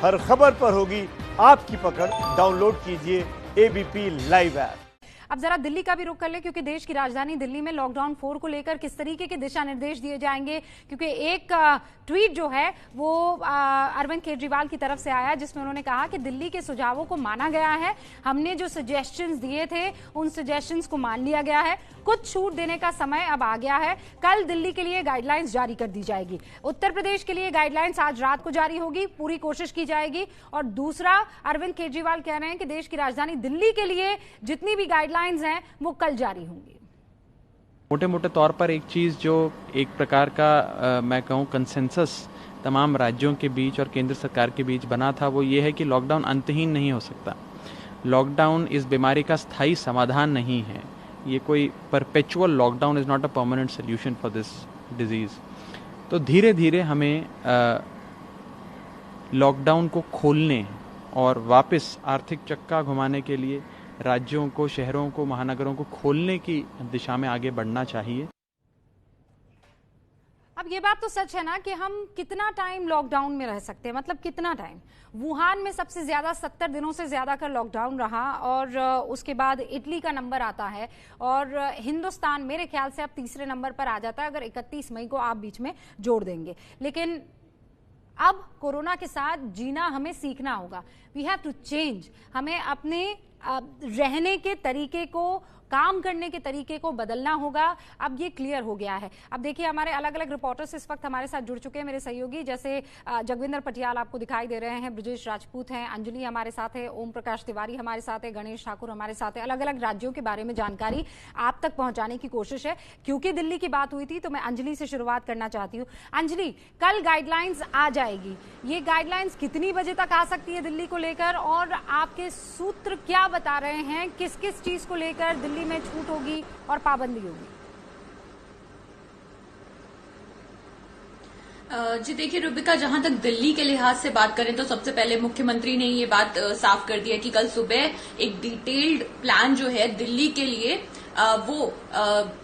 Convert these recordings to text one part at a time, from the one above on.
हर खबर पर होगी आपकी पकड़। डाउनलोड कीजिए एबीपी लाइव ऐप। अब जरा दिल्ली का भी रुख कर ले, क्योंकि देश की राजधानी दिल्ली में लॉकडाउन 4 को लेकर किस तरीके के दिशा निर्देश दिए जाएंगे, क्योंकि एक ट्वीट जो है वो अरविंद केजरीवाल की तरफ से आया, जिसमें उन्होंने कहा कि दिल्ली के सुझावों को माना गया है। हमने जो सजेशंस दिए थे उन सजेशंस को मान लिया गया है। कुछ छूट देने का समय अब आ गया है। कल दिल्ली के लिए गाइडलाइंस जारी कर दी जाएगी। उत्तर प्रदेश के लिए गाइडलाइंस आज रात को जारी होगी, पूरी कोशिश की जाएगी। और दूसरा, अरविंद केजरीवाल कह रहे हैं कि देश की राजधानी दिल्ली के लिए जितनी भी गाइडलाइंस हैं वो कल जारी होंगी। मोटे मोटे तौर पर एक चीज़ जो एक प्रकार का मैं कहूँ कंसेंसस तमाम राज्यों के बीच और केंद्र सरकार के बीच बना था, वो ये है कि लॉकडाउन अंतहीन नहीं हो सकता। लॉकडाउन इस बीमारी का स्थायी समाधान नहीं है। ये कोई perpetual lockdown is not a permanent solution for this disease. तो धीरे धीरे हमें लॉकडाउन को खोलने और वापस आर्थिक चक्का घुमाने के लिए राज्यों को, शहरों को, महानगरों को खोलने की दिशा में आगे बढ़ना चाहिए। अब ये बात तो सच है ना कि हम कितना टाइम लॉकडाउन में रह सकते हैं, मतलब कितना टाइम। वुहान में सबसे ज्यादा 70 दिनों से ज्यादा का लॉकडाउन रहा और उसके बाद इटली का नंबर आता है और हिंदुस्तान मेरे ख्याल से अब तीसरे नंबर पर आ जाता है, अगर 31 मई को आप बीच में जोड़ देंगे। लेकिन अब कोरोना के साथ जीना हमें सीखना होगा। We have to change. हमें अपने रहने के तरीके को, काम करने के तरीके को बदलना होगा। अब ये क्लियर हो गया है। अब देखिए, हमारे अलग अलग रिपोर्टर्स इस वक्त हमारे साथ जुड़ चुके हैं, मेरे सहयोगी, जैसे जगविंदर पटियाल आपको दिखाई दे रहे हैं, ब्रजेश राजपूत हैं, अंजलि हमारे साथ है, ओम प्रकाश तिवारी हमारे साथ है, गणेश ठाकुर हमारे साथ है। अलग अलग राज्यों के बारे में जानकारी आप तक पहुंचाने की कोशिश है। क्योंकि दिल्ली की बात हुई थी तो मैं अंजलि से शुरुआत करना चाहती हूँ। अंजलि, कल गाइडलाइंस आ जाएगी, ये गाइडलाइंस कितनी बजे तक आ सकती है दिल्ली को लेकर, और आपके सूत्र क्या बता रहे हैं, किस किस चीज को लेकर दिल्ली में छूट होगी और पाबंदी होगी? जी देखिए रूबिका, जहां तक दिल्ली के लिहाज से बात करें तो सबसे पहले मुख्यमंत्री ने ये बात साफ कर दी है कि कल सुबह एक डिटेल्ड प्लान जो है दिल्ली के लिए वो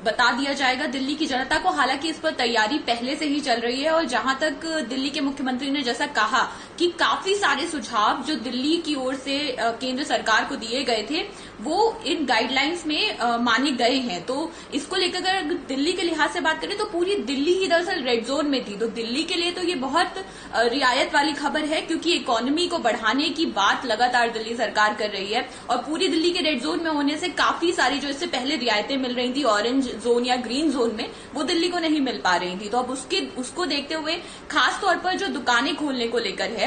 बता दिया जाएगा दिल्ली की जनता को। हालांकि इस पर तैयारी पहले से ही चल रही है और जहां तक दिल्ली के मुख्यमंत्री ने जैसा कहा कि काफी सारे सुझाव जो दिल्ली की ओर से केंद्र सरकार को दिए गए थे वो इन गाइडलाइंस में माने गए हैं। तो इसको लेकर अगर दिल्ली के लिहाज से बात करें तो पूरी दिल्ली ही दरअसल रेड जोन में थी। तो दिल्ली के लिए तो ये बहुत रियायत वाली खबर है, क्योंकि इकोनॉमी को बढ़ाने की बात लगातार दिल्ली सरकार कर रही है और पूरी दिल्ली के रेड जोन में होने से काफी सारी जो इससे पहले रियायतें मिल रही थी ऑरेंज जोन या ग्रीन जोन में, वो दिल्ली को नहीं मिल पा रही थी। तो अब उसको देखते हुए खास तौर पर जो दुकानें खोलने को लेकर है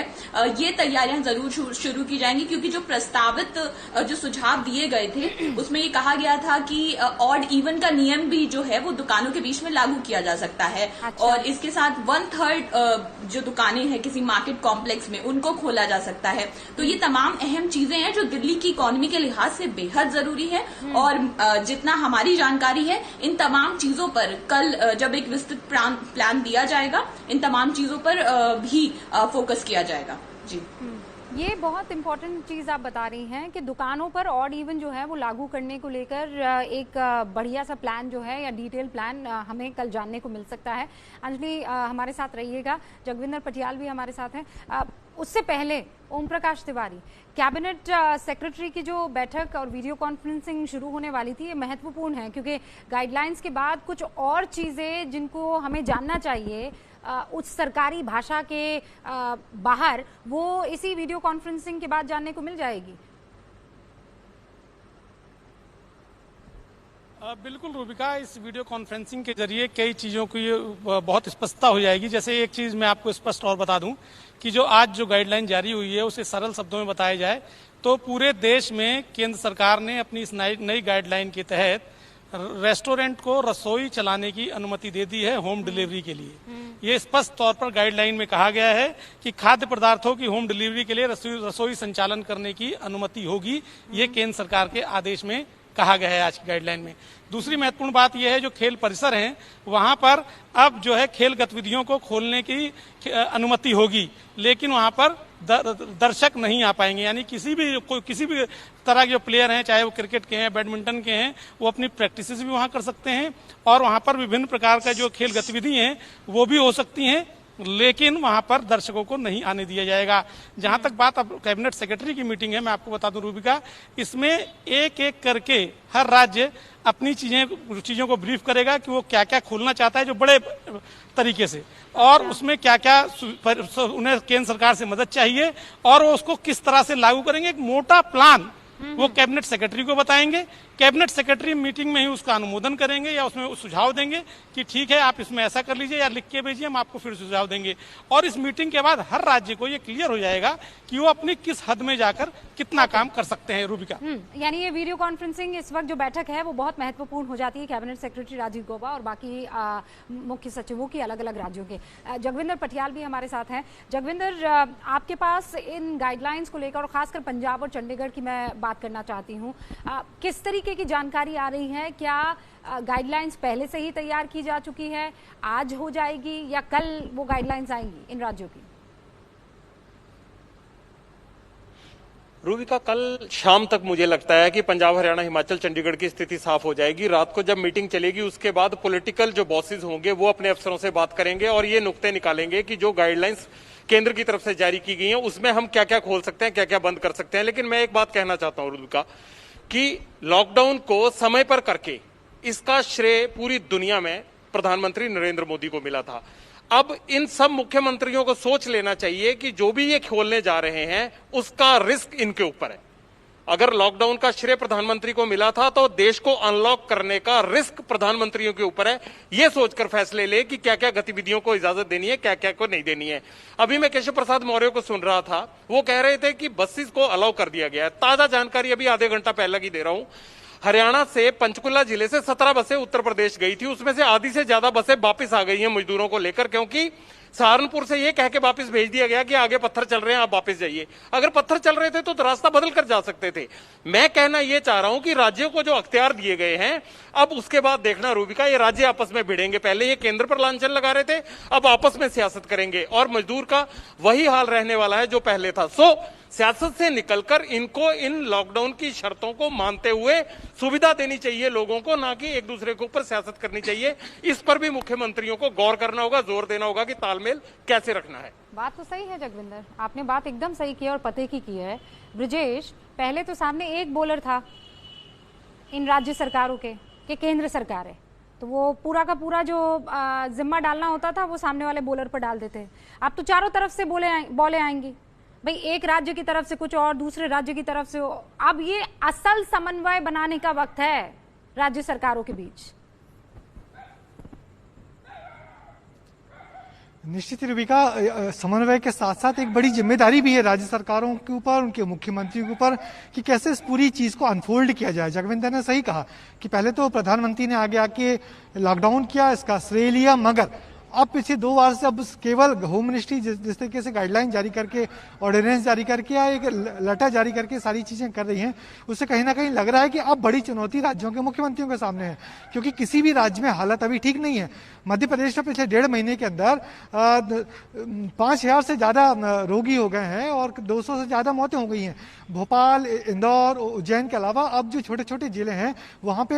ये तैयारियां जरूर शुरू की जाएंगी, क्योंकि जो प्रस्तावित जो सुझाव दिए गए थे उसमें ये कहा गया था कि ऑड इवन का नियम भी जो है वो दुकानों के बीच में लागू किया जा सकता है। अच्छा। और इसके साथ 1/3 जो दुकानें हैं किसी मार्केट कॉम्प्लेक्स में उनको खोला जा सकता है। तो ये तमाम अहम चीजें हैं जो दिल्ली की इकोनॉमी के लिहाज से बेहद जरूरी है और जितना हमारी जानकारी है इन तमाम चीजों पर कल जब एक विस्तृत प्लान दिया जाएगा इन तमाम चीजों पर भी फोकस किया जाएगा। जी, ये बहुत इंपॉर्टेंट चीज आप बता रही हैं कि दुकानों पर ऑड इवन जो है वो लागू करने को लेकर एक बढ़िया सा प्लान जो है या डिटेल प्लान हमें कल जानने को मिल सकता है। अंजलि हमारे साथ रहिएगा, जगविंदर पटियाल भी हमारे साथ हैं। उससे पहले ओम प्रकाश तिवारी, कैबिनेट सेक्रेटरी की जो बैठक और वीडियो कॉन्फ्रेंसिंग शुरू होने वाली थी, ये महत्वपूर्ण है क्योंकि गाइडलाइंस के बाद कुछ और चीजें जिनको हमें जानना चाहिए उच्च सरकारी भाषा के बाहर, वो इसी वीडियो कॉन्फ्रेंसिंग के बाद जानने को मिल जाएगी। बिल्कुल रूबिका, इस वीडियो कॉन्फ्रेंसिंग के जरिए कई चीज़ों की बहुत स्पष्टता हो जाएगी। जैसे एक चीज़ मैं आपको स्पष्ट और बता दूं कि जो आज जो गाइडलाइन जारी हुई है उसे सरल शब्दों में बताया जाए तो पूरे देश में केंद्र सरकार ने अपनी इस नई गाइडलाइन के तहत रेस्टोरेंट को रसोई चलाने की अनुमति दे दी है होम डिलीवरी के लिए। ये स्पष्ट तौर पर गाइडलाइन में कहा गया है कि खाद्य पदार्थों की होम डिलीवरी के लिए रसोई संचालन करने की अनुमति होगी। ये केंद्र सरकार के आदेश में कहा गया है आज की गाइडलाइन में। दूसरी महत्वपूर्ण बात यह है जो खेल परिसर हैं वहां पर अब जो है खेल गतिविधियों को खोलने की अनुमति होगी, लेकिन वहां पर दर्शक नहीं आ पाएंगे। यानी किसी भी तरह के जो प्लेयर हैं, चाहे वो क्रिकेट के हैं, बैडमिंटन के हैं, वो अपनी प्रैक्टिसेस भी वहां कर सकते हैं और वहां पर विभिन्न प्रकार का जो खेल गतिविधि हैं वो भी हो सकती हैं। लेकिन वहां पर दर्शकों को नहीं आने दिया जाएगा। जहां तक बात अब कैबिनेट सेक्रेटरी की मीटिंग है, मैं आपको बता दूं रूबिका, इसमें एक एक करके हर राज्य अपनी चीजों को ब्रीफ करेगा कि वो क्या क्या खोलना चाहता है जो बड़े तरीके से, और उसमें क्या क्या उन्हें केंद्र सरकार से मदद चाहिए और वो उसको किस तरह से लागू करेंगे। एक मोटा प्लान वो कैबिनेट सेक्रेटरी को बताएंगे। कैबिनेट सेक्रेटरी मीटिंग में ही उसका अनुमोदन करेंगे या उसमें सुझाव देंगे कि ठीक है आप इसमें ऐसा कर लीजिए या लिख के भेजिए, हम आपको फिर सुझाव देंगे। और इस मीटिंग के बाद हर राज्य को ये क्लियर हो जाएगा कि वो अपनी किस हद में जाकर कितना काम कर सकते हैं। रूबिका, यानी ये वीडियो कॉन्फ्रेंसिंग इस वक्त जो बैठक है वो बहुत महत्वपूर्ण हो जाती है कैबिनेट सेक्रेटरी राजीव गौबा और बाकी मुख्य सचिवों की अलग अलग राज्यों के। जगविंदर पटियाल भी हमारे साथ हैं। जगविंदर, आपके पास इन गाइडलाइंस को लेकर और खासकर पंजाब और चंडीगढ़ की मैं बात करना चाहती हूँ, किस तरीके की जानकारी आ रही है? क्या गाइडलाइंस पहले से ही तैयार की जा चुकी है, आज हो जाएगी या कल वो गाइडलाइंस आएंगी इन राज्यों की? रूबिका, कल शाम तक मुझे लगता है कि पंजाब, हरियाणा, हिमाचल, चंडीगढ़ की स्थिति साफ हो जाएगी। रात को जब मीटिंग चलेगी उसके बाद पॉलिटिकल जो बॉसेस होंगे वो अपने अफसरों से बात करेंगे और ये नुक्ते निकालेंगे कि जो गाइडलाइंस केंद्र की तरफ से जारी की गई हैं उसमें हम क्या क्या खोल सकते हैं, क्या क्या बंद कर सकते हैं। लेकिन मैं एक बात कहना चाहता हूं रूबिका, कि लॉकडाउन को समय पर करके इसका श्रेय पूरी दुनिया में प्रधानमंत्री नरेंद्र मोदी को मिला था। अब इन सब मुख्यमंत्रियों को सोच लेना चाहिए कि जो भी ये खोलने जा रहे हैं उसका रिस्क इनके ऊपर है। अगर लॉकडाउन का श्रेय प्रधानमंत्री को मिला था तो देश को अनलॉक करने का रिस्क प्रधानमंत्रियों के ऊपर है। ये सोचकर फैसले ले कि क्या क्या गतिविधियों को इजाजत देनी है, क्या क्या को नहीं देनी है। अभी मैं केशव प्रसाद मौर्य को सुन रहा था, वो कह रहे थे कि बसेस को अलाउ कर दिया गया है। ताजा जानकारी अभी आधे घंटा पहले की दे रहा हूं। हरियाणा से पंचकुला जिले से 17 बसें उत्तर प्रदेश गई थी, उसमें से आधी से ज्यादा बसें वापस आ गई हैं मजदूरों को लेकर, क्योंकि सहारनपुर से ये कह के वापस भेज दिया गया कि आगे पत्थर चल रहे हैं, आप वापस जाइए। अगर पत्थर चल रहे थे तो रास्ता बदल कर जा सकते थे। मैं कहना ये चाह रहा हूं कि राज्यों को जो अख्तियार दिए गए हैं, अब उसके बाद देखना रूबिका, ये राज्य आपस में भिड़ेंगे। पहले ये केंद्र पर लांछन लगा रहे थे, अब आपस में सियासत करेंगे और मजदूर का वही हाल रहने वाला है जो पहले था। सियासत से निकलकर इनको इन लॉकडाउन की शर्तों को मानते हुए सुविधा देनी चाहिए लोगों को, ना कि एक दूसरे के ऊपर सियासत करनी चाहिए। इस पर भी मुख्यमंत्रियों को गौर करना होगा, जोर देना होगा कि तालमेल कैसे रखना है। बात तो सही है जगविंदर, आपने बात एकदम सही की और पते की है। ब्रिजेश, पहले तो सामने एक बॉलर था इन राज्य सरकारों के कि केंद्र सरकार है, तो वो पूरा का पूरा जो जिम्मा डालना होता था वो सामने वाले बॉलर पर डाल देते। अब तो चारों तरफ से बॉलें आएंगी भाई, एक राज्य की तरफ से कुछ और, दूसरे राज्य की तरफ से। अब ये असल समन्वय बनाने का वक्त है राज्य सरकारों के बीच। निश्चित रूबिका, समन्वय के साथ साथ एक बड़ी जिम्मेदारी भी है राज्य सरकारों के ऊपर, उनके मुख्यमंत्रियों के ऊपर, कि कैसे इस पूरी चीज को अनफोल्ड किया जाए। जगविंदर ने सही कहा कि पहले तो प्रधानमंत्री ने आगे आके लॉकडाउन किया, इसका श्रेय लिया, मगर अब पिछले 2 बार से अब केवल होम मिनिस्ट्री जिस तरीके से गाइडलाइन जारी करके, ऑर्डिनेंस जारी करके या एक लेटर जारी करके सारी चीजें कर रही हैं, उससे कहीं ना कहीं लग रहा है कि अब बड़ी चुनौती राज्यों के मुख्यमंत्रियों के सामने है, क्योंकि किसी भी राज्य में हालत अभी ठीक नहीं है। मध्य प्रदेश में पिछले 1.5 महीने के अंदर 5000 से ज्यादा रोगी हो गए हैं और 200 से ज्यादा मौतें हो गई हैं। भोपाल, इंदौर, उज्जैन के अलावा अब जो छोटे छोटे जिले हैं वहां पे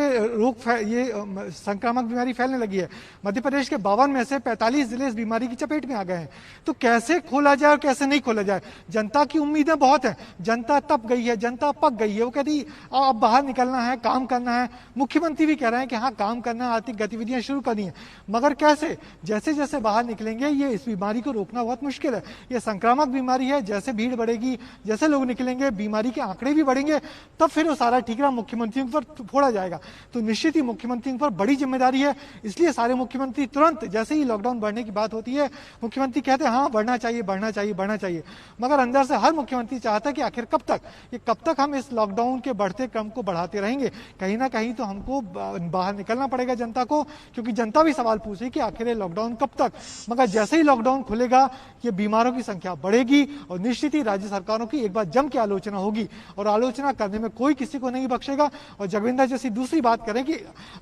ये संक्रामक बीमारी फैलने लगी है। मध्य प्रदेश के 52 में से 45 जिले इस बीमारी की चपेट में आ गए हैं। तो कैसे खोला जाए और कैसे नहीं खोला जाए? जनता की उम्मीदें बहुत हैं, जनता तप गई है, जनता पक गई है। वो कहती अब बाहर निकलना है, काम करना है। मुख्यमंत्री भी कह रहे हैं कि हाँ काम करना है, आर्थिक गतिविधियां शुरू करनी है, मगर कैसे? जैसे जैसे बाहर निकलेंगे ये इस बीमारी को रोकना बहुत मुश्किल है। ये संक्रामक बीमारी है, जैसे भीड़ बढ़ेगी, जैसे लोग निकलेंगे, बीमारी के आंकड़े भी बढ़ेंगे, तब फिर वो सारा ठीकरा मुख्यमंत्रियों पर फोड़ा जाएगा। तो निश्चित ही मुख्यमंत्रियों पर बड़ी जिम्मेदारी है। इसलिए सारे मुख्यमंत्री तुरंत जैसे ही लॉकडाउन बढ़ने की बात होती है, मुख्यमंत्री कहते हैं हाँ बढ़ना चाहिए, बढ़ना चाहिए, बढ़ना चाहिए, मगर अंदर से हर मुख्यमंत्री चाहता है कि आखिर कब तक हम इस लॉकडाउन के बढ़ते क्रम को बढ़ाते रहेंगे। कहीं ना कहीं तो हमको बाहर निकलना पड़ेगा जनता को, क्योंकि जनता भी सवाल पूछे कि आखिर ये लॉकडाउन कब तक। मगर जैसे ही लॉकडाउन खुलेगा ये बीमारों की संख्या बढ़ेगी और निश्चित ही राज्य सरकारों की एक बार जम के आलोचना होगी और आलोचना करने में कोई किसी को नहीं बख्शेगा। और जगविंदर जैसी दूसरी बात करें कि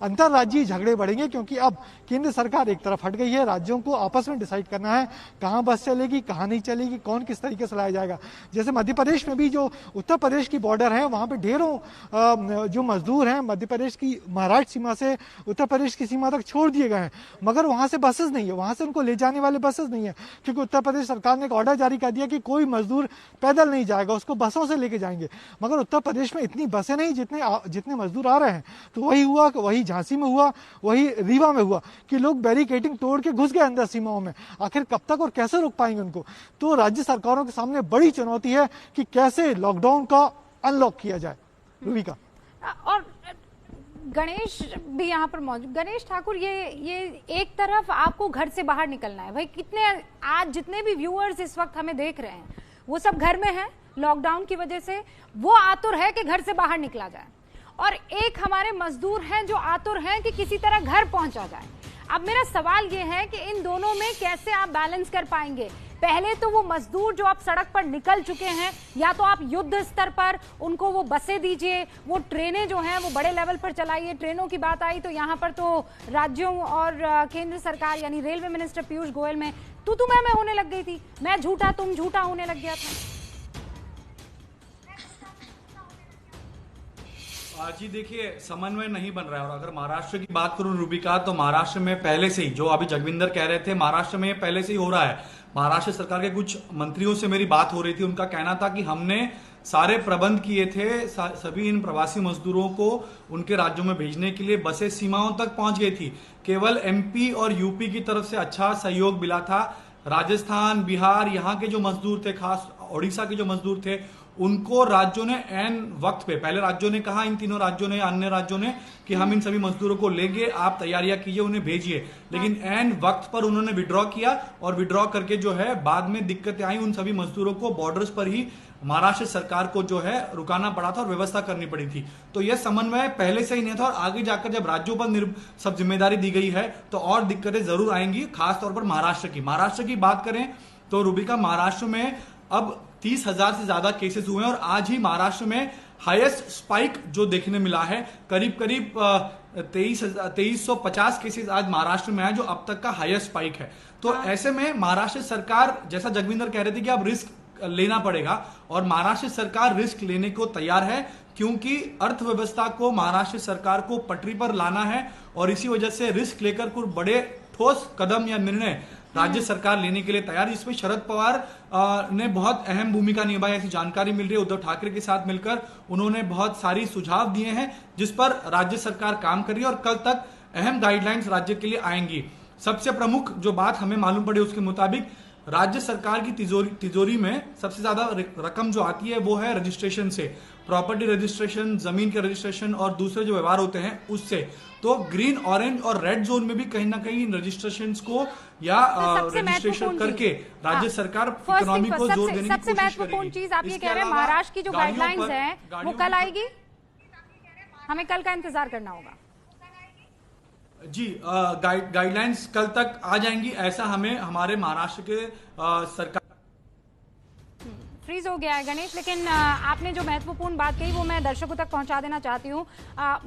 अंतरराज्यीय झगड़े बढ़ेंगे, क्योंकि अब केंद्र सरकार एक तरफ हट गई है, है राज्यों को आपस में डिसाइड करना है कहाँ बस चलेगी, कहाँ नहीं चलेगी, कौन किस तरीके से लाया जाएगा। जैसे मध्य प्रदेश में भी जो उत्तर प्रदेश की बॉर्डर है वहाँ पे ढेरों जो मजदूर हैं मध्य प्रदेश की महाराष्ट्र सीमा से उत्तर प्रदेश की सीमा तक छोड़ दिए गए हैं, मगर वहाँ से बसेस नहीं है, वहाँ से उनको ले जाने वाले बसेस नहीं है, क्योंकि उत्तर प्रदेश सरकार ने एक ऑर्डर जारी कर दिया कि कोई मजदूर पैदल नहीं जाएगा, उसको बसों से लेके जाएंगे। मगर उत्तर प्रदेश में इतनी बसें नहीं जितने मजदूर आ रहे हैं। तो वही हुआ, वही झांसी में हुआ, वही रीवा में हुआ कि लोग बैरिकेडिंग तोड़ के घुस गए अंदर सीमाओं में। आखिर कब तक और कैसे रोक पाएंगे उनको? तो राज्य सरकारों के सामने बड़ी चुनौती है कि कैसे लॉकडाउन का अनलॉक किया जाए। रूबिका और गणेश भी यहाँ पर मौजूद। गणेश ठाकुर, ये एक तरफ आपको घर से बाहर निकलना है भाई, कितने आज जितने भी व्यूअर्स इस वक्त हमें देख रहे हैं वो सब घर में हैं लॉकडाउन की वजह से, वो आतुर है कि घर से बाहर निकला जाए, और एक हमारे मजदूर हैं जो आतुर हैं कि किसी तरह घर पहुंचा जाए। अब मेरा सवाल ये है कि इन दोनों में कैसे आप बैलेंस कर पाएंगे? पहले तो वो मजदूर जो अब सड़क पर निकल चुके हैं, या तो आप युद्ध स्तर पर उनको वो बसें दीजिए, वो ट्रेनें जो हैं वो बड़े लेवल पर चलाइए। ट्रेनों की बात आई तो यहाँ पर तो राज्यों और केंद्र सरकार यानी रेलवे मिनिस्टर पीयूष गोयल में तू मैं होने लग गई थी, मैं झूठा तुम झूठा होने लग गया था। जी देखिए, समन्वय नहीं बन रहा है। और अगर महाराष्ट्र की बात करूं रूबिका, तो महाराष्ट्र में पहले से ही, जो अभी जगविंदर कह रहे थे, महाराष्ट्र में पहले से ही हो रहा है। महाराष्ट्र सरकार के कुछ मंत्रियों से मेरी बात हो रही थी, उनका कहना था कि हमने सारे प्रबंध किए थे, सभी इन प्रवासी मजदूरों को उनके राज्यों में भेजने के लिए बसें सीमाओं तक पहुंच गई थी। केवल एमपी और यूपी की तरफ से अच्छा सहयोग मिला था। राजस्थान, बिहार, यहाँ के जो मजदूर थे, खास ओडिशा के जो मजदूर थे, उनको राज्यों ने एन वक्त पे, पहले राज्यों ने कहा, इन तीनों राज्यों ने, अन्य राज्यों ने, कि हम इन सभी मजदूरों को लेंगे, आप तैयारियां कीजिए, उन्हें भेजिए। लेकिन एन वक्त पर उन्होंने विड्रॉ किया, और विड्रॉ करके जो है बाद में दिक्कतें आई, उन सभी मजदूरों को बॉर्डर्स पर ही महाराष्ट्र सरकार को जो है रुकाना पड़ा था और व्यवस्था करनी पड़ी थी। तो यह समन्वय पहले से ही नहीं था, और आगे जाकर जब राज्यों पर सब जिम्मेदारी दी गई है तो और दिक्कतें जरूर आएंगी, खासतौर पर महाराष्ट्र की बात करें तो रूबिका, महाराष्ट्र में अब 30,000 से ज्यादा केसेस हुए हैं, और आज ही महाराष्ट्र में हाईएस्ट स्पाइक जो देखने मिला है, करीब 2350 केसेस आज महाराष्ट्र में है, जो अब तक का हाईएस्ट स्पाइक है। तो ऐसे में महाराष्ट्र सरकार, जैसा जगविंदर कह रहे थे कि अब रिस्क लेना पड़ेगा, और महाराष्ट्र सरकार रिस्क लेने को तैयार है, क्योंकि अर्थव्यवस्था को महाराष्ट्र सरकार को पटरी पर लाना है, और इसी वजह से रिस्क लेकर कुछ बड़े ठोस कदम या निर्णय राज्य सरकार लेने के लिए तैयार। इसमें शरद पवार ने बहुत अहम भूमिका निभाई, ऐसी जानकारी मिल रही है। उद्धव ठाकरे के साथ मिलकर उन्होंने बहुत सारी सुझाव दिए हैं, जिस पर राज्य सरकार काम कर रही है, और कल तक अहम गाइडलाइंस राज्य के लिए आएंगी। सबसे प्रमुख जो बात हमें मालूम पड़ी उसके मुताबिक, राज्य सरकार की तिजोरी में सबसे ज्यादा रकम जो आती है वो है रजिस्ट्रेशन से, प्रॉपर्टी रजिस्ट्रेशन, जमीन के रजिस्ट्रेशन और दूसरे जो व्यवहार होते हैं उससे। तो ग्रीन, ऑरेंज और रेड जोन में भी कहीं ना कहीं रजिस्ट्रेशन को या रजिस्ट्रेशन करके राज्य सरकार इकोनॉमी को जोर देने की कोशिश करेगी। सबसे महत्वपूर्ण चीज आप ये कह रहे हैं, महाराष्ट्र की जो गाइडलाइंस है वो कल आएगी, हमें कल का इंतजार करना होगा। जी, गाइडलाइंस कल तक आ जाएंगी, ऐसा हमें हमारे महाराष्ट्र के सरकार फ्रीज हो गया है गणेश, लेकिन आपने जो महत्वपूर्ण बात कही वो मैं दर्शकों तक पहुंचा देना चाहती हूँ।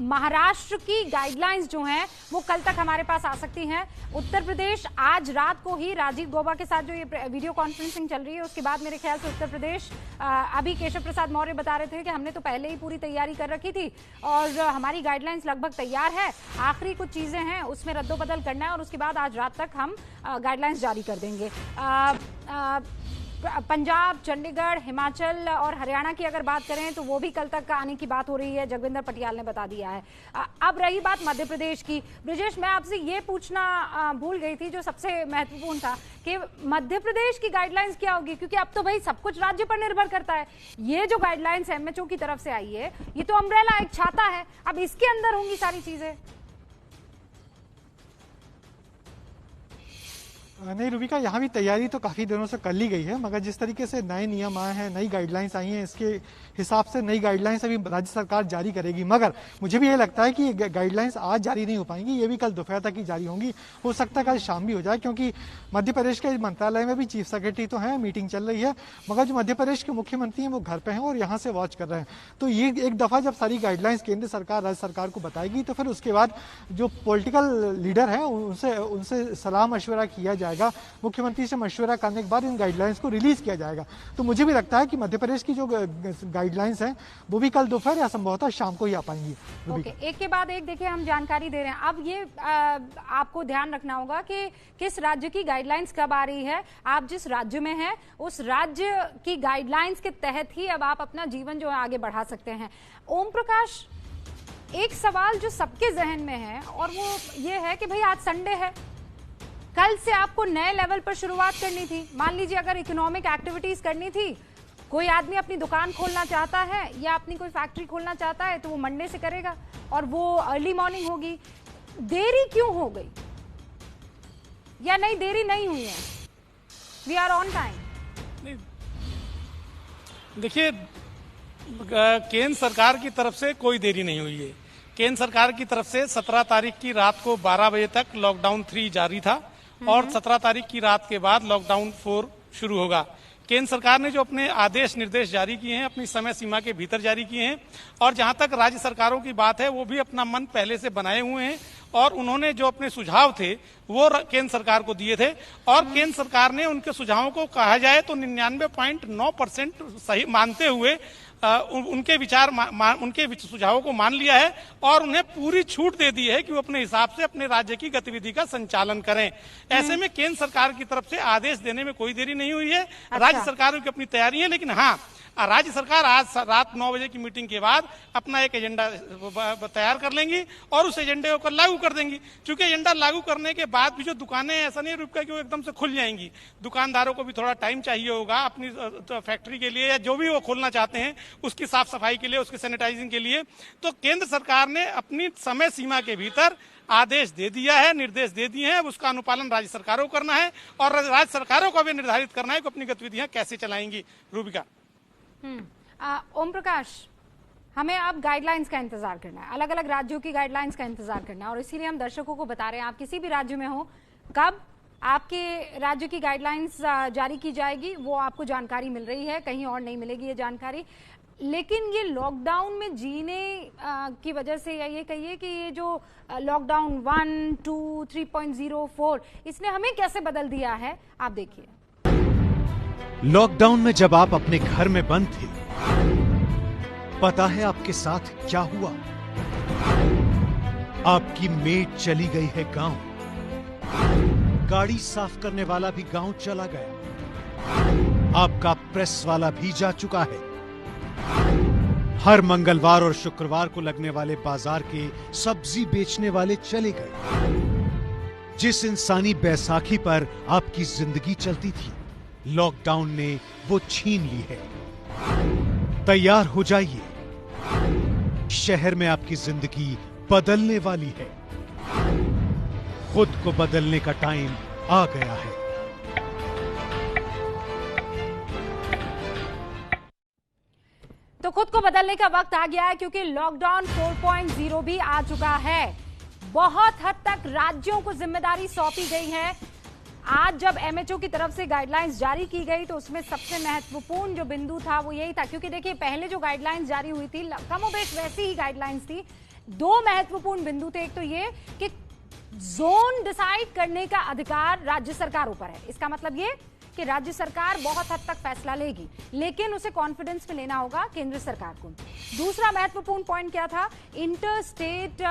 महाराष्ट्र की गाइडलाइंस जो हैं वो कल तक हमारे पास आ सकती हैं। उत्तर प्रदेश आज रात को ही राजीव गौबा के साथ जो ये वीडियो कॉन्फ्रेंसिंग चल रही है उसके बाद मेरे ख्याल से उत्तर प्रदेश, अभी केशव प्रसाद मौर्य बता रहे थे कि हमने तो पहले ही पूरी तैयारी कर रखी थी और हमारी गाइडलाइंस लगभग तैयार है, आखिरी कुछ चीजें हैं उसमें रद्दोबदल करना है और उसके बाद आज रात तक हम गाइडलाइंस जारी कर देंगे। पंजाब, चंडीगढ़, हिमाचल और हरियाणा की अगर बात करें तो वो भी कल तक आने की बात हो रही है, जगविंदर पटियाल ने बता दिया है। अब रही बात मध्य प्रदेश की, ब्रिजेश मैं आपसे ये पूछना भूल गई थी जो सबसे महत्वपूर्ण था कि मध्य प्रदेश की गाइडलाइंस क्या होगी, क्योंकि अब तो भाई सब कुछ राज्य पर निर्भर करता है। ये जो गाइडलाइंस एमएचओ की तरफ से आई है ये तो अम्ब्रेला, एक छाता है, अब इसके अंदर होंगी सारी चीजें। नहीं रूबिका, यहाँ भी तैयारी तो काफ़ी दिनों से कर ली गई है, मगर जिस तरीके से नए नियम आए हैं, नई गाइडलाइंस आई हैं, इसके हिसाब से नई गाइडलाइंस अभी राज्य सरकार जारी करेगी। मगर मुझे भी ये लगता है कि ये गाइडलाइंस आज जारी नहीं हो पाएंगी, ये भी कल दोपहर तक ही जारी होंगी। हो सकता है कल शाम भी हो जाए, क्योंकि मध्य प्रदेश के मंत्रालय में भी चीफ सेक्रेटरी तो हैं, मीटिंग चल रही है, मगर जो मध्य प्रदेश के मुख्यमंत्री हैं वो घर पे हैं और यहाँ से वॉच कर रहे हैं। तो ये एक दफ़ा जब सारी गाइडलाइंस केंद्र सरकार राज्य सरकार को बताएगी, तो फिर उसके बाद जो पॉलिटिकल लीडर हैं उनसे सलाह मशवरा किया जाएगा, मुख्यमंत्री से मशवरा करने के बाद इन गाइडलाइंस को रिलीज किया जाएगा। तो मुझे भी लगता है कि मध्य प्रदेश की जो गाइडलाइंस हैं वो भी कल दोपहर या संभवतः शाम को ही आ पाएंगी। ओके, एक के बाद एक देखिए हम जानकारी दे रहे हैं। अब ये आपको ध्यान रखना होगा कि किस राज्य की गाइडलाइंस कब आ रही है। आप जिस राज्य में हैं उस राज्य की गाइडलाइंस के तहत ही अब आप अपना जीवन जो है आगे बढ़ा सकते हैं। ओम प्रकाश, एक सवाल जो सबके जहन में है और वो ये है कि भाई आज संडे है, कल से आपको नए लेवल पर शुरुआत करनी थी। मान लीजिए अगर इकोनॉमिक एक्टिविटीज करनी थी, कोई आदमी अपनी दुकान खोलना चाहता है या अपनी कोई फैक्ट्री खोलना चाहता है, तो वो मंडे से करेगा और वो अर्ली मॉर्निंग होगी। देरी क्यों हो गई, या नहीं देरी नहीं हुई है, वी आर ऑन टाइम? देखिए, केंद्र सरकार की तरफ से कोई देरी नहीं हुई है। केंद्र सरकार की तरफ से 17 तारीख की रात को 12 बजे तक लॉकडाउन 3 जारी था और 17 तारीख की रात के बाद लॉकडाउन 4 शुरू होगा। केंद्र सरकार ने जो अपने आदेश निर्देश जारी किए हैं अपनी समय सीमा के भीतर जारी किए हैं, और जहां तक राज्य सरकारों की बात है वो भी अपना मन पहले से बनाए हुए हैं और उन्होंने जो अपने सुझाव थे वो केंद्र सरकार को दिए थे और केंद्र सरकार ने उनके सुझावों को कहा जाए तो 99.9% सही मानते हुए उनके विचार उनके सुझावों को मान लिया है और उन्हें पूरी छूट दे दी है कि वो अपने हिसाब से अपने राज्य की गतिविधि का संचालन करें। ऐसे में केंद्र सरकार की तरफ से आदेश देने में कोई देरी नहीं हुई है। राज्य सरकारों की अपनी तैयारी है, लेकिन हाँ, राज्य सरकार आज रात 9 बजे की मीटिंग के बाद अपना एक एजेंडा तैयार कर लेंगी और उस एजेंडे को लागू कर देंगी। क्योंकि एजेंडा लागू करने के बाद भी जो दुकानें, ऐसा नहीं रुक कि वो एकदम से खुल जाएंगी, दुकानदारों को भी थोड़ा टाइम चाहिए होगा अपनी फैक्ट्री के लिए या जो भी वो खोलना चाहते हैं उसकी साफ सफाई के लिए, उसकी सैनिटाइजिंग के लिए। तो केंद्र सरकार ने अपनी समय सीमा के भीतर आदेश दे दिया है, निर्देश दे दिए हैं, उसका अनुपालन राज्य सरकारों को करना है और राज्य सरकारों को भी निर्धारित करना है कि अपनी गतिविधियां कैसे चलाएंगी। रूबिका। ओम प्रकाश, हमें अब गाइडलाइंस का इंतजार करना है, अलग अलग राज्यों की गाइडलाइंस का इंतजार करना है और इसीलिए हम दर्शकों को बता रहे हैं, आप किसी भी राज्य में हो, कब आपके राज्य की गाइडलाइंस जारी की जाएगी वो आपको जानकारी मिल रही है, कहीं और नहीं मिलेगी ये जानकारी। लेकिन ये लॉकडाउन में जीने की वजह से, या ये कहिए कि ये जो लॉकडाउन 1, 2, 3.0, 4 इसने हमें कैसे बदल दिया है, आप देखिए। लॉकडाउन में जब आप अपने घर में बंद थे, पता है आपके साथ क्या हुआ? आपकी मेड चली गई है गांव, गाड़ी साफ करने वाला भी गांव चला गया, आपका प्रेस वाला भी जा चुका है, हर मंगलवार और शुक्रवार को लगने वाले बाजार के सब्जी बेचने वाले चले गए। जिस इंसानी बैसाखी पर आपकी जिंदगी चलती थी, लॉकडाउन ने वो छीन ली है। तैयार हो जाइए, शहर में आपकी जिंदगी बदलने वाली है। खुद को बदलने का टाइम आ गया है। तो खुद को बदलने का वक्त आ गया है, क्योंकि लॉकडाउन 4.0 भी आ चुका है। बहुत हद तक राज्यों को जिम्मेदारी सौंपी गई है। आज जब एमएचओ की तरफ से गाइडलाइंस जारी की गई तो उसमें सबसे महत्वपूर्ण जो बिंदु था वो यही था, क्योंकि देखिए पहले जो गाइडलाइंस जारी हुई थी कमोबेश वैसी ही गाइडलाइंस थी। 2 महत्वपूर्ण बिंदु थे, एक तो ये कि जोन डिसाइड करने का अधिकार राज्य सरकारों पर है। इसका मतलब ये कि राज्य सरकार बहुत हद तक फैसला लेगी, लेकिन उसे कॉन्फिडेंस में लेना होगा केंद्र सरकार को। दूसरा महत्वपूर्ण पॉइंट क्या था? इंटर स्टेट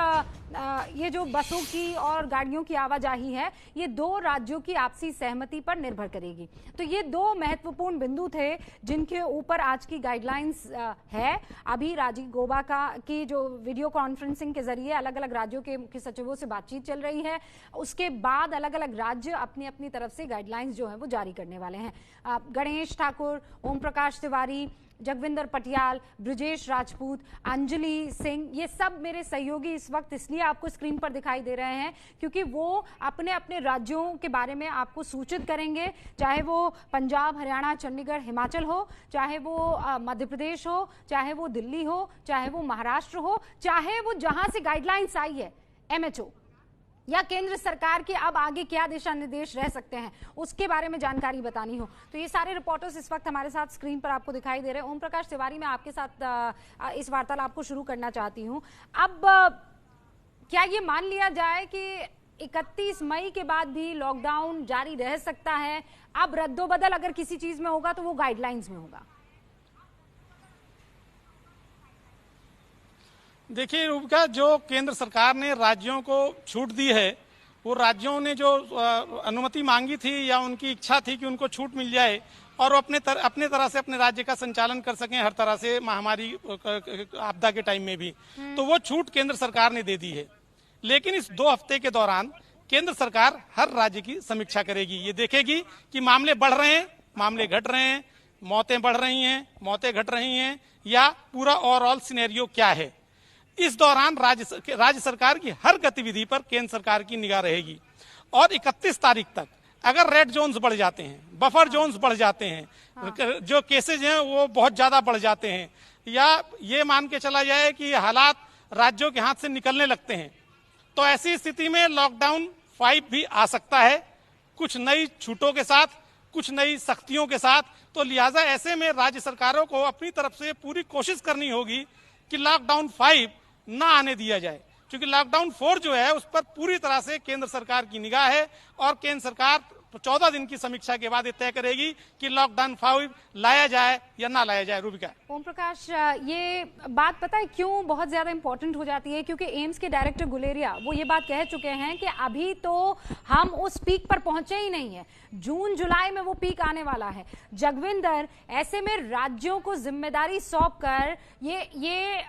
ये जो बसों की और गाड़ियों की आवाजाही है, ये 2 राज्यों की आपसी सहमति पर निर्भर करेगी। तो ये 2 महत्वपूर्ण बिंदु थे जिनके ऊपर आज की गाइडलाइंस है। अभी राजीव गौबा की जो वीडियो कॉन्फ्रेंसिंग के जरिए अलग अलग राज्यों के मुख्य सचिवों से बातचीत चल रही है, उसके बाद अलग अलग राज्य अपनी अपनी तरफ से गाइडलाइंस जो है वो जारी करने वाले हैं। गणेश ठाकुर, ओम प्रकाश तिवारी, जगविंदर पटियाल, ब्रिजेश राजपूत, अंजलि सिंह, ये सब मेरे सहयोगी इस वक्त इसलिए आपको स्क्रीन पर दिखाई दे रहे हैं क्योंकि वो अपने अपने राज्यों के बारे में आपको सूचित करेंगे, चाहे वो पंजाब, हरियाणा, चंडीगढ़, हिमाचल हो, चाहे वो मध्य प्रदेश हो, चाहे वो दिल्ली हो, चाहे वो महाराष्ट्र हो, चाहे वो जहां से गाइडलाइंस आई है MHO या केंद्र सरकार के अब आगे क्या दिशा निर्देश रह सकते हैं उसके बारे में जानकारी बतानी हो। तो ये सारे रिपोर्टर्स इस वक्त हमारे साथ स्क्रीन पर आपको दिखाई दे रहे हैं। ओम प्रकाश तिवारी, मैं आपके साथ इस वार्तालाप को शुरू करना चाहती हूं। अब क्या ये मान लिया जाए कि 31 मई के बाद भी लॉकडाउन जारी रह सकता है? अब रद्दोबदल अगर किसी चीज में होगा तो वो गाइडलाइंस में होगा। देखिए रूबिका, जो केंद्र सरकार ने राज्यों को छूट दी है, वो राज्यों ने जो अनुमति मांगी थी या उनकी इच्छा थी कि उनको छूट मिल जाए और वो अपने तरह से अपने राज्य का संचालन कर सकें हर तरह से महामारी आपदा के टाइम में भी, तो वो छूट केंद्र सरकार ने दे दी है। लेकिन इस 2 हफ्ते के दौरान केंद्र सरकार हर राज्य की समीक्षा करेगी। ये देखेगी कि मामले बढ़ रहे हैं, मामले घट रहे हैं, मौतें बढ़ रही हैं, मौतें घट रही हैं, या पूरा ओवरऑल सिनेरियो क्या है। इस दौरान राज्य सरकार की हर गतिविधि पर केंद्र सरकार की निगाह रहेगी। और 31 तारीख तक अगर रेड जोन्स बढ़ जाते हैं, बफर जोन्स बढ़ जाते हैं, जो केसेज हैं वो बहुत ज्यादा बढ़ जाते हैं, या ये मान के चला जाए कि ये हालात राज्यों के हाथ से निकलने लगते हैं, तो ऐसी स्थिति में लॉकडाउन 5 भी आ सकता है, कुछ नई छूटों के साथ, कुछ नई सख्तियों के साथ। तो लिहाजा ऐसे में राज्य सरकारों को अपनी तरफ से पूरी कोशिश करनी होगी कि लॉकडाउन 5 ना आने दिया जाए, क्योंकि लॉकडाउन 4 जो है उस पर पूरी तरह से केंद्र सरकार की निगाह है और केंद्र सरकार 14 दिन की समीक्षा के बाद तय करेगी कि लॉकडाउन 5 लाया जाए या ना लाया जाए। रूबिका। ओम प्रकाश, ये बात पता है क्यों बहुत ज्यादा इंपॉर्टेंट हो जाती है? क्योंकि एम्स के डायरेक्टर गुलेरिया वो ये बात कह चुके हैं कि अभी तो हम उस पीक पर पहुंचे ही नहीं है, जून जुलाई में वो पीक आने वाला है। जगविंदर, ऐसे में राज्यों को जिम्मेदारी सौंपकर ये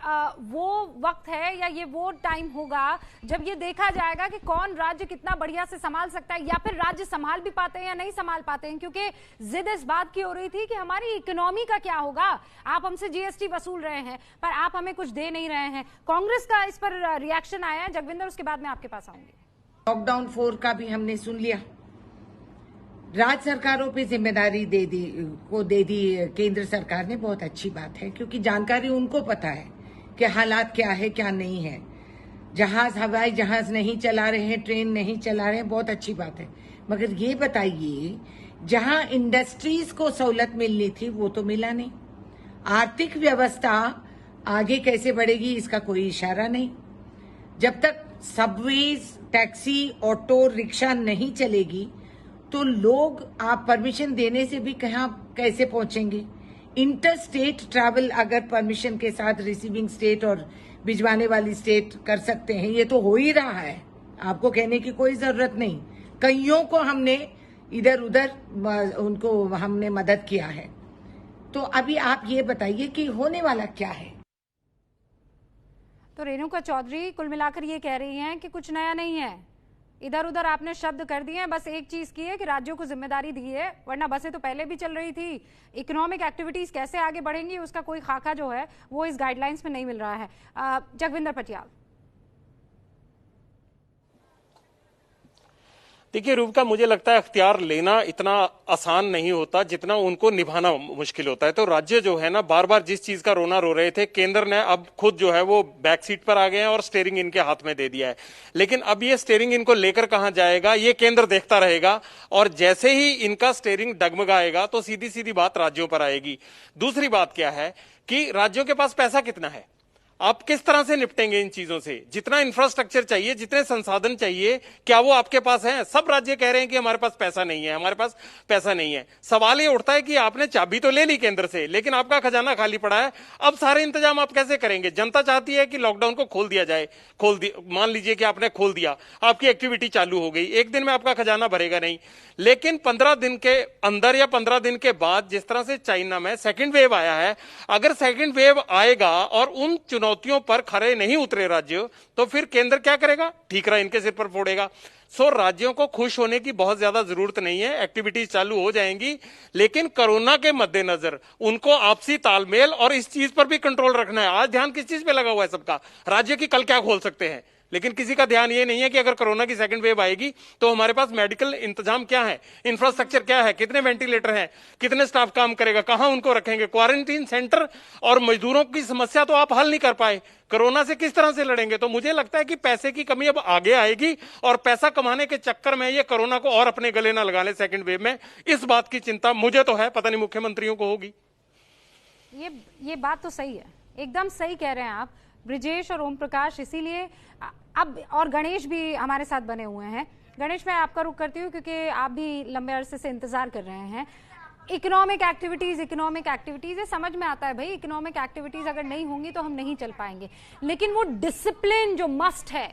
वो वक्त है या ये वो टाइम होगा जब ये देखा जाएगा कि कौन राज्य कितना बढ़िया से संभाल सकता है, या फिर राज्य संभाल भी पाते हैं या नहीं संभाल पाते हैं। क्योंकि जिद इस बात की हो रही थी कि हमारी इकोनॉमी का क्या होगा, आप हमसे GST वसूल रहे हैं पर आप हमें कुछ दे नहीं रहे हैं। कांग्रेस का इस पर रिएक्शन आया है। जगविंदर, उसके बाद मैं आपके पास आऊंगी। लॉकडाउन 4 का भी हमने सुन लिया, राज्य सरकारों पे जिम्मेदारी दे दी केंद्र सरकार ने। बहुत अच्छी बात है, क्योंकि जानकारी उनको पता है कि हालात क्या है क्या नहीं है। जहाज, हवाई जहाज नहीं चला रहे हैं, ट्रेन नहीं चला रहे हैं, बहुत अच्छी बात है। मगर ये बताइए, जहां इंडस्ट्रीज को सहूलत मिलनी थी वो तो मिला नहीं। आर्थिक व्यवस्था आगे कैसे बढ़ेगी इसका कोई इशारा नहीं। जब तक सबवेज, टैक्सी, ऑटो, रिक्शा नहीं चलेगी तो लोग आप परमिशन देने से भी कैसे पहुंचेंगे। इंटर स्टेट ट्रैवल अगर परमिशन के साथ रिसीविंग स्टेट और भिजवाने वाली स्टेट कर सकते हैं, ये तो हो ही रहा है, आपको कहने की कोई जरूरत नहीं। कईयों को हमने इधर उधर उनको हमने मदद किया है। तो अभी आप ये बताइए कि होने वाला क्या है। तो रेणुका चौधरी कुल मिलाकर ये कह रही हैं कि कुछ नया नहीं है, इधर उधर आपने शब्द कर दिए हैं, बस एक चीज की है कि राज्यों को जिम्मेदारी दी है, वरना बसें तो पहले भी चल रही थी। इकोनॉमिक एक्टिविटीज कैसे आगे बढ़ेंगी उसका कोई खाका जो है वो इस गाइडलाइंस में नहीं मिल रहा है। जगविंदर पटियाल। देखिए रूबिका, मुझे लगता है अख्तियार लेना इतना आसान नहीं होता जितना उनको निभाना मुश्किल होता है। तो राज्य जो है ना, बार बार जिस चीज का रोना रो रहे थे, केंद्र ने अब खुद जो है वो बैक सीट पर आ गए हैं और स्टीयरिंग इनके हाथ में दे दिया है। लेकिन अब ये स्टीयरिंग इनको लेकर कहां जाएगा ये केंद्र देखता रहेगा, और जैसे ही इनका स्टीयरिंग डगमगाएगा तो सीधी सीधी बात राज्यों पर आएगी। दूसरी बात क्या है कि राज्यों के पास पैसा कितना है, आप किस तरह से निपटेंगे इन चीजों से। जितना इंफ्रास्ट्रक्चर चाहिए, जितने संसाधन चाहिए, क्या वो आपके पास हैं? सब राज्य कह रहे हैं कि हमारे पास पैसा नहीं है, हमारे पास पैसा नहीं है। सवाल ये उठता है कि आपने चाबी तो ले ली केंद्र से, लेकिन आपका खजाना खाली पड़ा है। अब सारे इंतजाम आप कैसे करेंगे? जनता चाहती है कि लॉकडाउन को खोल दिया जाए। मान लीजिए कि आपने खोल दिया, आपकी एक्टिविटी चालू हो गई, एक दिन में आपका खजाना भरेगा नहीं। लेकिन 15 दिन के अंदर या 15 दिन के बाद, जिस तरह से चाइना में सेकेंड वेव आया है, अगर सेकेंड वेव आएगा और उन चुनौतियों पर खरे नहीं उतरे राज्य, तो फिर केंद्र क्या करेगा? ठीकरा इनके सिर पर फोड़ेगा। सो राज्यों को खुश होने की बहुत ज्यादा जरूरत नहीं है, एक्टिविटीज चालू हो जाएंगी, लेकिन कोरोना के मद्देनजर उनको आपसी तालमेल और इस चीज पर भी कंट्रोल रखना है। आज ध्यान किस चीज पे लगा हुआ है सबका, राज्य की कल क्या खोल सकते हैं, लेकिन किसी का ध्यान ये नहीं है कि अगर कोरोना की सेकंड वेव आएगी तो हमारे पास मेडिकल इंतजाम क्या है, इंफ्रास्ट्रक्चर क्या है, कितने वेंटिलेटर हैं, कितने स्टाफ काम करेगा, कहां उनको रखेंगे। क्वारंटीन सेंटर और मजदूरों की समस्या तो आप हल नहीं कर पाए, कोरोना से किस तरह से लड़ेंगे। तो मुझे लगता है कि पैसे की कमी अब आगे आएगी और पैसा कमाने के चक्कर में ये कोरोना को और अपने गले ना लगा ले सेकंड वेव में। इस बात की चिंता मुझे तो है, पता नहीं मुख्यमंत्रियों को होगी। ये बात तो सही है, एकदम सही कह रहे हैं आप ब्रिजेश और ओम प्रकाश। इसीलिए अब और गणेश भी हमारे साथ बने हुए हैं। गणेश, मैं आपका रुख करती हूँ क्योंकि आप भी लंबे अरसे से इंतजार कर रहे हैं। इकोनॉमिक एक्टिविटीज ये समझ में आता है भाई, इकोनॉमिक एक्टिविटीज अगर नहीं होंगी तो हम नहीं चल पाएंगे, लेकिन वो डिसिप्लिन जो मस्ट है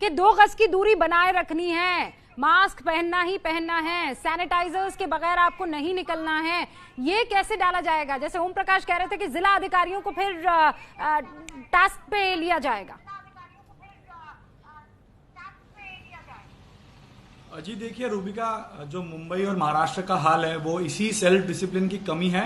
कि 2 गज की दूरी बनाए रखनी है, मास्क पहनना ही पहनना है, सैनिटाइजर्स के बगैर आपको नहीं निकलना है, ये कैसे डाला जाएगा। जैसे ओम प्रकाश कह रहे थे कि जिला अधिकारियों को फिर टास्क पे लिया जाएगा। जी देखिए रूबिका, जो मुंबई और महाराष्ट्र का हाल है वो इसी सेल्फ डिसिप्लिन की कमी है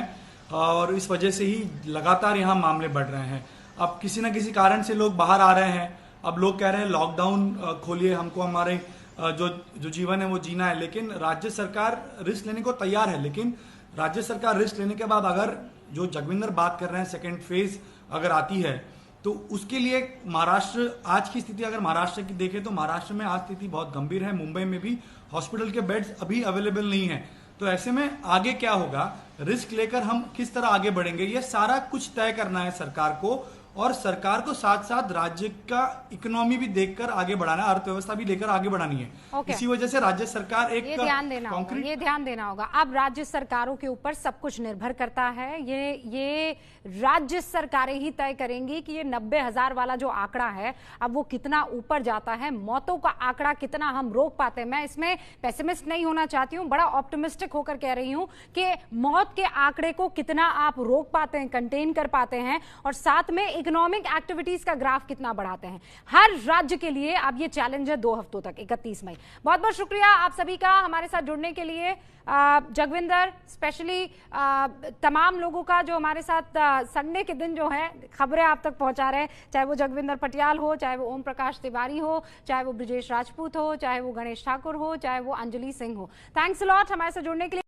और इस वजह से ही लगातार यहाँ मामले बढ़ रहे हैं। अब किसी न किसी कारण से लोग बाहर आ रहे हैं, अब लोग कह रहे हैं लॉकडाउन खोलिए, हमको हमारे जो जीवन है वो जीना है, लेकिन राज्य सरकार रिस्क लेने को तैयार है। लेकिन राज्य सरकार रिस्क लेने के बाद अगर जो जगविंदर बात कर रहे हैं सेकेंड फेज अगर आती है तो उसके लिए महाराष्ट्र आज की स्थिति अगर महाराष्ट्र की देखें तो महाराष्ट्र में आज स्थिति बहुत गंभीर है। मुंबई में भी हॉस्पिटल के बेड्स अभी अवेलेबल नहीं है। तो ऐसे में आगे क्या होगा, रिस्क लेकर हम किस तरह आगे बढ़ेंगे, ये सारा कुछ तय करना है सरकार को, और सरकार को साथ साथ राज्य का इकोनॉमी भी देखकर आगे बढ़ाना है, अर्थव्यवस्था भी लेकर आगे बढ़ानी है। इसी वजह से राज्य सरकार एक ये ध्यान देना होगा। अब राज्य सरकारों के ऊपर सब कुछ निर्भर करता है। ये राज्य सरकारें ही तय करेंगी कि ये 90,000 वाला जो आंकड़ा है अब वो कितना ऊपर जाता है, मौतों का आंकड़ा कितना हम रोक पाते हैं। मैं इसमें पेसिमिस्ट नहीं होना चाहती हूँ, बड़ा ऑप्टिमिस्टिक होकर कह रही हूँ कि मौत के आंकड़े को कितना आप रोक पाते हैं, कंटेन कर पाते हैं, और साथ में इकोनॉमिक एक्टिविटीज का ग्राफ कितना बढ़ाते हैं। हर राज्य के लिए अब ये चैलेंज है 2 हफ्तों तक, 31 मई। बहुत बहुत शुक्रिया आप सभी का हमारे साथ जुड़ने के लिए। जगविंदर, स्पेशली तमाम लोगों का जो हमारे साथ संडे के दिन जो है खबरें आप तक पहुंचा रहे हैं, चाहे वो जगविंदर पटियाल हो, चाहे वो ओम प्रकाश तिवारी हो, चाहे वो ब्रिजेश राजपूत हो, चाहे वो गणेश ठाकुर हो, चाहे वो अंजलि सिंह हो। थैंक्स अ लॉट हमारे साथ जुड़ने के लिए।